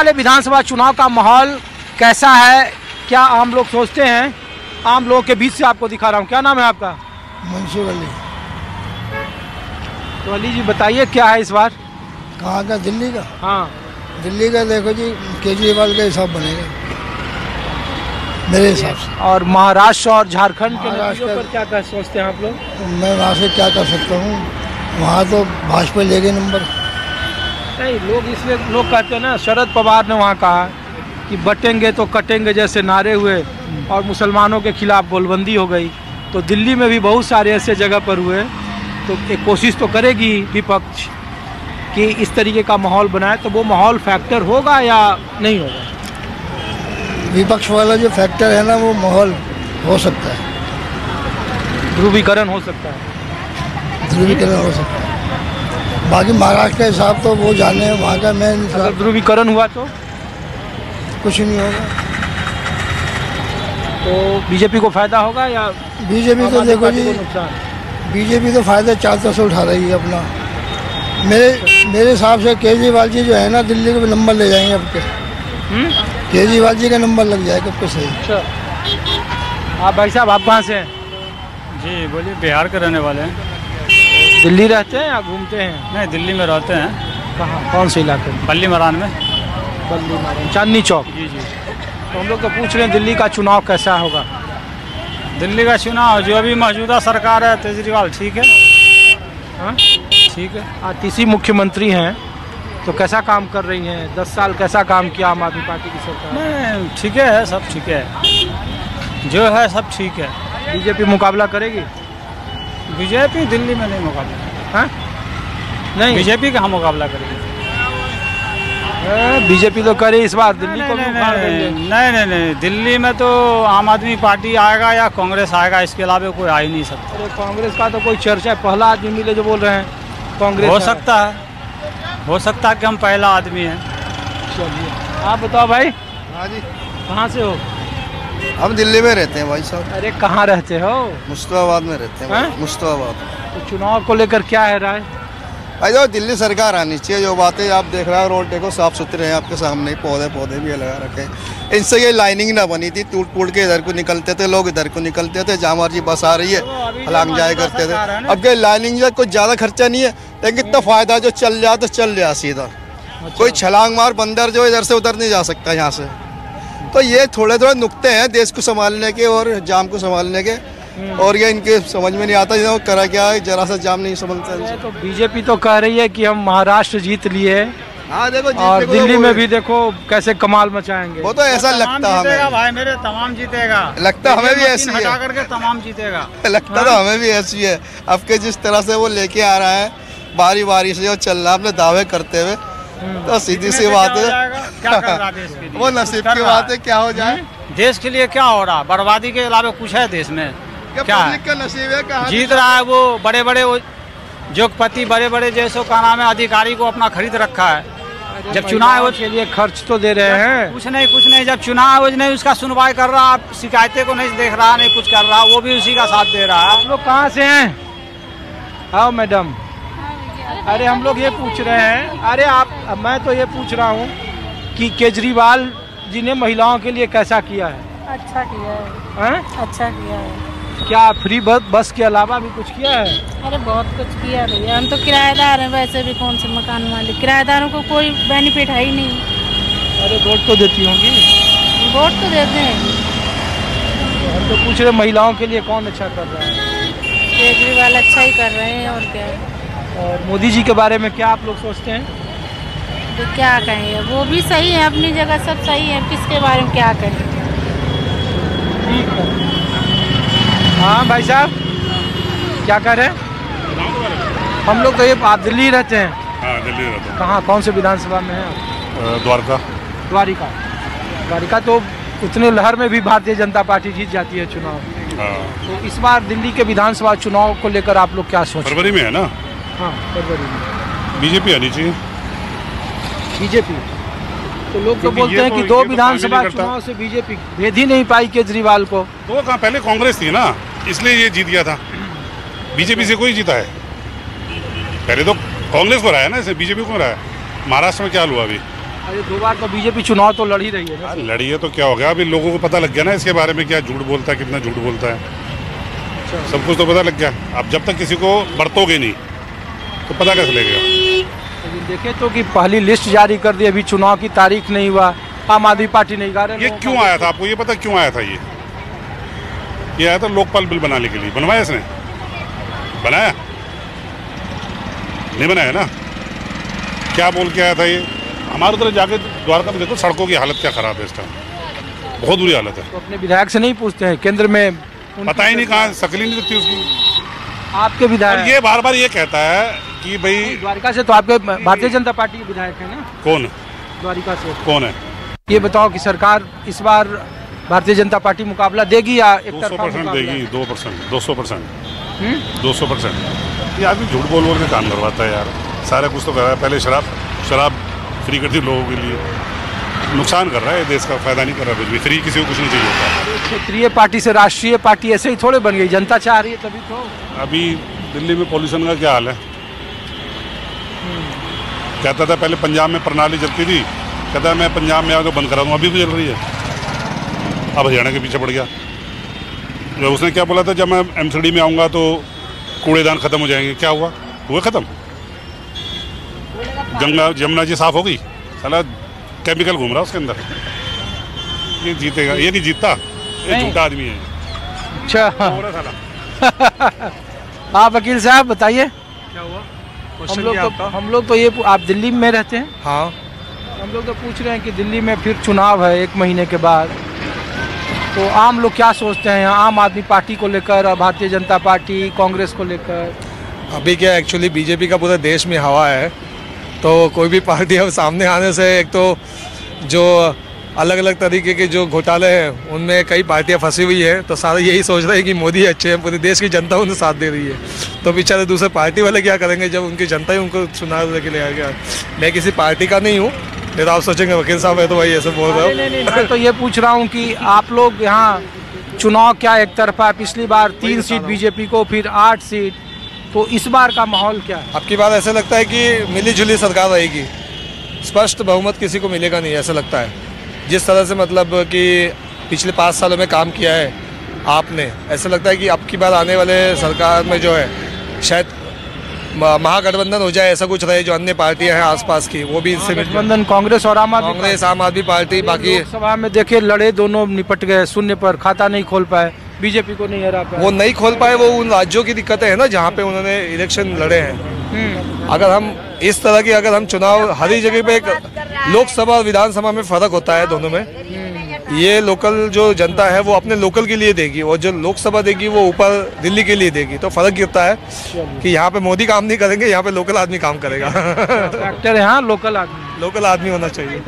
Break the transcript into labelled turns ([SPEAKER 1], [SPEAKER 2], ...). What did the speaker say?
[SPEAKER 1] वाले विधानसभा चुनाव का माहौल कैसा है, क्या आम लोग सोचते हैं? आम लोगों के बीच से आपको दिखा रहा हूँ। क्या नाम है आपका?
[SPEAKER 2] मंसूर अली।
[SPEAKER 1] तो अली जी बताइए क्या है इस बार?
[SPEAKER 2] कहाँ का? दिल्ली का।
[SPEAKER 1] हाँ,
[SPEAKER 2] दिल्ली का देखो जी, केजरीवाल का हिसाब बनेगा मेरे हिसाब से।
[SPEAKER 1] और महाराष्ट्र और झारखंड के
[SPEAKER 2] महाराष्ट्र
[SPEAKER 1] नतीजों पर क्या कर सोचते हैं आप लोग?
[SPEAKER 2] तो मैं वहाँ से क्या कर सकता हूँ, वहाँ तो भाजपा ले गए नंबर।
[SPEAKER 1] नहीं, लोग इसलिए लोग कहते हैं ना, शरद पवार ने वहाँ कहा कि बटेंगे तो कटेंगे जैसे नारे हुए और मुसलमानों के खिलाफ गोलबंदी हो गई। तो दिल्ली में भी बहुत सारे ऐसे जगह पर हुए, तो एक कोशिश तो करेगी विपक्ष कि इस तरीके का माहौल बनाए। तो वो माहौल फैक्टर होगा या नहीं होगा?
[SPEAKER 2] विपक्ष वाला जो फैक्टर है ना, वो माहौल हो सकता है,
[SPEAKER 1] ध्रुवीकरण हो सकता है।
[SPEAKER 2] ध्रुवीकरण हो सकता है। बाकी महाराष्ट्र का हिसाब तो वो जाने हैं, वहाँ का मैं
[SPEAKER 1] अगर ध्रुवीकरण हुआ तो
[SPEAKER 2] कुछ नहीं होगा।
[SPEAKER 1] तो बीजेपी को फायदा होगा या
[SPEAKER 2] बीजेपी तो देखो जी, बीजेपी तो फायदा चाहता से उठा रही है अपना। मेरे हिसाब से केजरीवाल जी जो है ना, दिल्ली के नंबर ले जाएंगे अब के। केजरीवाल जी का नंबर लग जाएगा अब सही।
[SPEAKER 1] अच्छा, आप भाई साहब आप कहाँ से हैं?
[SPEAKER 3] जी बोलिए। बिहार के रहने वाले हैं।
[SPEAKER 1] दिल्ली रहते हैं या घूमते हैं?
[SPEAKER 3] नहीं, दिल्ली में रहते हैं।
[SPEAKER 1] कहाँ, कौन से इलाके में?
[SPEAKER 3] बल्ली मरान में।
[SPEAKER 1] बल्ली मरान, चांदनी चौक।
[SPEAKER 3] जी जी।
[SPEAKER 1] तो हम लोग तो पूछ रहे हैं दिल्ली का चुनाव कैसा होगा?
[SPEAKER 3] दिल्ली का चुनाव जो अभी मौजूदा सरकार है, केजरीवाल ठीक है।
[SPEAKER 1] हाँ,
[SPEAKER 3] ठीक है।
[SPEAKER 1] तीसरी मुख्यमंत्री हैं, तो कैसा काम कर रही हैं? 10 साल कैसा काम किया आम आदमी पार्टी की सरकार?
[SPEAKER 3] नहीं, ठीक है, सब ठीक है, जो है सब ठीक है।
[SPEAKER 1] बीजेपी मुकाबला करेगी?
[SPEAKER 3] बीजेपी दिल्ली में नहीं मुकाबला।
[SPEAKER 1] हाँ, नहीं
[SPEAKER 3] बीजेपी का हम मुकाबला करेंगे।
[SPEAKER 1] बीजेपी तो करे इस बार दिल्ली को भी उखाड़ देंगे।
[SPEAKER 3] नहीं, दिल्ली में तो आम आदमी पार्टी आएगा या कांग्रेस आएगा, इसके अलावा कोई आ ही नहीं सकता।
[SPEAKER 1] अरे कांग्रेस का तो कोई चर्चा है, पहला आदमी मिले जो बोल रहे हैं कांग्रेस
[SPEAKER 3] हो सकता है कि हम पहला आदमी हैं।
[SPEAKER 1] चलिए आप बताओ भाई।
[SPEAKER 2] हाँ जी।
[SPEAKER 1] कहाँ से हो?
[SPEAKER 2] हम दिल्ली में रहते हैं भाई साहब।
[SPEAKER 1] अरे कहाँ रहते हो?
[SPEAKER 2] मुस्तफाबाद में रहते हैं।
[SPEAKER 1] हैं?
[SPEAKER 2] मुस्तफाबाद।
[SPEAKER 1] तो चुनाव को लेकर क्या है राय?
[SPEAKER 2] भाई जो दिल्ली सरकार आनी चाहिए। जो बातें आप देख रहे हो, रोड देखो साफ सुथरे हैं आपके सामने, पौधे भी लगा रखे हैं। इनसे ये लाइनिंग ना बनी थी, टूट के इधर को निकलते थे लोग, इधर को निकलते थे, जहाँ मर्जी बस आ रही है हलांग जाया करते थे। अब ये लाइनिंग जो कुछ ज़्यादा खर्चा नहीं है, लेकिन इतना फायदा जो चल जाए तो चल जाए सीधा। कोई छलांग मार बंदर जो इधर से उधर नहीं जा सकता यहाँ से। तो ये थोड़े नुक्ते हैं देश को संभालने के और जाम को संभालने के, और ये इनके समझ में नहीं आता वो करा क्या है, जरा सा जाम नहीं समझता।
[SPEAKER 1] तो बीजेपी तो कह रही है कि हम महाराष्ट्र जीत लिए।
[SPEAKER 2] हाँ देखो,
[SPEAKER 1] और दिल्ली में भी देखो कैसे कमाल मचाएंगे।
[SPEAKER 2] वो तो ऐसा लगता हमें।
[SPEAKER 3] भाई मेरे तमाम जीतेगा।
[SPEAKER 2] लगता हमें भी ऐसी है।
[SPEAKER 3] हटा करके तमाम जीतेगा।
[SPEAKER 2] लगता तो हमें भी ऐसी है। अब के जिस तरह से वो लेके आ रहा है, बारी बारी से वो चल रहा है अपने दावे करते हुए, तो सीधी सी बात है
[SPEAKER 3] क्या कर रहा देश के लिए?
[SPEAKER 2] वो नसीब की बात है, क्या हो जाए।
[SPEAKER 3] देश के लिए क्या हो रहा? बर्बादी के अलावा कुछ है देश में? क्या है?
[SPEAKER 2] का नसीब है, कहाँ
[SPEAKER 3] जीत रहा है वो बड़े बड़े जोगपति, बड़े बड़े जैसो का नाम है, अधिकारी को अपना खरीद रखा है। जब चुनाव
[SPEAKER 1] के लिए खर्च तो दे रहे हैं।
[SPEAKER 3] कुछ नहीं, जब चुनाव नहीं उसका सुनवाई कर रहा, शिकायतें को नहीं देख रहा, नहीं कुछ कर रहा, वो भी उसी का साथ दे रहा है।
[SPEAKER 1] हम लोग कहाँ से हैं? आओ मैडम। अरे हम लोग ये पूछ रहे हैं, अरे मैं तो ये पूछ रहा हूँ कि केजरीवाल जी ने महिलाओं के लिए कैसा किया है?
[SPEAKER 4] अच्छा किया है। अच्छा किया है।
[SPEAKER 1] क्या फ्री बस के अलावा भी कुछ किया है?
[SPEAKER 4] अरे बहुत कुछ किया भैया, हम तो किराएदार हैं, वैसे भी कौन से मकान मालिक, किराएदारों को कोई बेनिफिट है ही नहीं।
[SPEAKER 1] अरे वोट तो देती होंगी?
[SPEAKER 4] वोट तो देते हैं।
[SPEAKER 1] हम तो पूछ रहे महिलाओं के लिए कौन अच्छा कर रहा है?
[SPEAKER 4] केजरीवाल अच्छा ही कर रहे हैं, और क्या है।
[SPEAKER 1] और मोदी जी के बारे में क्या आप लोग सोचते हैं?
[SPEAKER 4] तो क्या कहें, वो भी सही है अपनी जगह, सब सही है, किसके बारे में क्या कहें।
[SPEAKER 1] ठीक है। हाँ भाई साहब क्या कर रहे हैं? हम लोग तो ये आप दिल्ली रहते हैं?
[SPEAKER 5] हाँ दिल्ली रहते हैं।
[SPEAKER 1] कहाँ, कौन से विधानसभा में हैं? द्वारिका। तो उतने लहर में भी भारतीय जनता पार्टी जीत जाती है चुनाव।
[SPEAKER 5] हाँ।
[SPEAKER 1] तो इस बार दिल्ली के विधानसभा चुनाव को लेकर आप लोग क्या सोच?
[SPEAKER 5] फरवरी में है ना?
[SPEAKER 1] हाँ फरवरी में।
[SPEAKER 5] बीजेपी आनी चाहिए।
[SPEAKER 1] बीजेपी तो लोग तो बोलते हैं कि दो विधानसभा चुनाव से बीजेपी भेद ही नहीं पाई केजरीवाल को।
[SPEAKER 5] दो कहाँ, पहले कांग्रेस थी ना, इसलिए ये जीत गया था। बीजेपी से कोई जीता है? पहले तो कांग्रेस को रहा है ना, इसे बीजेपी को रहा है। महाराष्ट्र में क्या हुआ अभी?
[SPEAKER 1] अरे 2 बार तो बीजेपी चुनाव तो लड़ ही रही है ना।
[SPEAKER 5] लड़ी है तो क्या हो गया, अभी लोगों को पता लग गया ना इसके बारे में, क्या झूठ बोलता है, कितना झूठ बोलता है, सब कुछ तो पता लग गया। अब जब तक किसी को बरतोगे नहीं तो पता कैसे लगेगा।
[SPEAKER 1] लेकिन देखे तो कि पहली लिस्ट जारी कर दी, अभी चुनाव की तारीख नहीं हुआ, आम आदमी पार्टी नहीं गा रहे।
[SPEAKER 5] ये क्यों आया था, आपको ये पता क्यों आया था? ये आया था लोकपाल बिल बनाने के लिए। बनवाया इसने? बनाया नहीं? बनाया ना। क्या बोल के आया था ये? हमारे उधर जाके द्वारका में देखो, सड़कों की हालत क्या खराब है इस टाइम, बहुत बुरी हालत है।
[SPEAKER 1] तो अपने विधायक से नहीं पूछते हैं? केंद्र में
[SPEAKER 5] पता ही नहीं कहाँ, शक्ल ही नहीं दिखती उसकी।
[SPEAKER 1] आपके
[SPEAKER 5] और
[SPEAKER 1] विधायक
[SPEAKER 5] ये बार बार ये कहता है कि भाई
[SPEAKER 1] द्वारिका से, तो आपके भारतीय जनता पार्टी के विधायक है ना?
[SPEAKER 5] कौन
[SPEAKER 1] द्वारिका से
[SPEAKER 5] कौन है?
[SPEAKER 1] ये बताओ कि सरकार इस बार भारतीय जनता पार्टी मुकाबला देगी या एक तरफा
[SPEAKER 5] 200% देगी? 2%, 200%, 200%। ये आदमी झूठ बोल बोल के काम करवाता है यार, सारा कुछ तो कर रहा है। पहले शराब फ्री कर दी लोगों के लिए, नुकसान कर रहा है देश का, फायदा नहीं कर रहा कुछ भी। फ्री किसी को कुछ नहीं चाहिए होता।
[SPEAKER 1] क्षेत्रीय पार्टी से राष्ट्रीय पार्टी ऐसे ही थोड़े बन गई, जनता चाह रही है तभी तो।
[SPEAKER 5] अभी दिल्ली में पॉल्यूशन का क्या हाल है? कहता था पहले पंजाब में प्रणाली चलती थी, कहता है मैं पंजाब में आकर बंद करा दूँ, अभी भी चल रही है। अब हरियाणा के पीछे पड़ गया। जो उसने क्या बोला था, जब मैं MCD में आऊँगा तो कूड़ेदान खत्म हो जाएंगे, क्या हुआ? हुए खत्म? गंगा जमुना जी साफ हो गई? साला केमिकल घूम रहा उसके अंदर। ये जीतेगा? ये नहीं जीतता, ये झूठा आदमी है।
[SPEAKER 1] अच्छा आप वकील साहब बताइए
[SPEAKER 6] क्या हुआ?
[SPEAKER 1] हम लोग तो ये, आप दिल्ली में रहते हैं?
[SPEAKER 6] हाँ,
[SPEAKER 1] हम लोग तो पूछ रहे हैं कि दिल्ली में फिर चुनाव है 1 महीने के बाद, तो आम लोग क्या सोचते हैं आम आदमी पार्टी को लेकर और भारतीय जनता पार्टी कांग्रेस को लेकर?
[SPEAKER 6] अभी क्या एक्चुअली बीजेपी का पूरे देश में हवा है, तो कोई भी पार्टी अब सामने आने से, एक तो जो अलग अलग तरीके के जो घोटाले हैं उनमें कई पार्टियां फंसी हुई है, तो सारे यही सोच रहे हैं कि मोदी अच्छे हैं, पूरे देश की जनता उन्हें साथ दे रही है, तो बेचारे दूसरे पार्टी वाले क्या करेंगे जब उनकी जनता ही उनको चुनाव लेके ले आएगा। मैं किसी पार्टी का नहीं हूँ, नहीं तो आप सोचेंगे वकील साहब है तो भाई ऐसे बोल रहे हो।
[SPEAKER 1] नहीं, मैं तो ये पूछ रहा हूँ कि आप लोग यहाँ चुनाव क्या एक तरफा, पिछली बार 3 सीट बीजेपी को, फिर 8 सीट, तो इस बार का माहौल क्या है?
[SPEAKER 6] अब की बार ऐसा लगता है कि मिली जुली सरकार रहेगी, स्पष्ट बहुमत किसी को मिलेगा नहीं, ऐसा लगता है। जिस तरह से मतलब कि पिछले 5 सालों में काम किया है आपने, ऐसा लगता है कि अब की बार आने वाले सरकार में जो है शायद महागठबंधन हो जाए, ऐसा कुछ रहे, जो अन्य पार्टियां हैं आसपास की वो भी इससे
[SPEAKER 1] गठबंधन कांग्रेस और आम
[SPEAKER 6] आदमी पार्टी, बाकी
[SPEAKER 1] लोकसभा में देखे लड़े, दोनों निपट गए, शून्य पर खाता नहीं खोल पाए, बीजेपी को नहीं हरा पाए।
[SPEAKER 6] वो नहीं खोल पाए, वो उन राज्यों की दिक्कतें हैं ना जहाँ पे उन्होंने इलेक्शन लड़े हैं। अगर हम इस तरह की, अगर हम चुनाव हर ही जगह पे, एक लोकसभा और विधानसभा में फर्क होता है दोनों में, ये लोकल जो जनता है वो अपने लोकल के लिए देगी, और जो लोकसभा देगी वो ऊपर दिल्ली के लिए देगी, तो फर्क गिरता है कि यहाँ पे मोदी काम नहीं करेंगे, यहाँ पे लोकल आदमी काम करेगा।
[SPEAKER 1] फैक्टर है, हाँ, लोकल आदमी
[SPEAKER 6] होना चाहिए।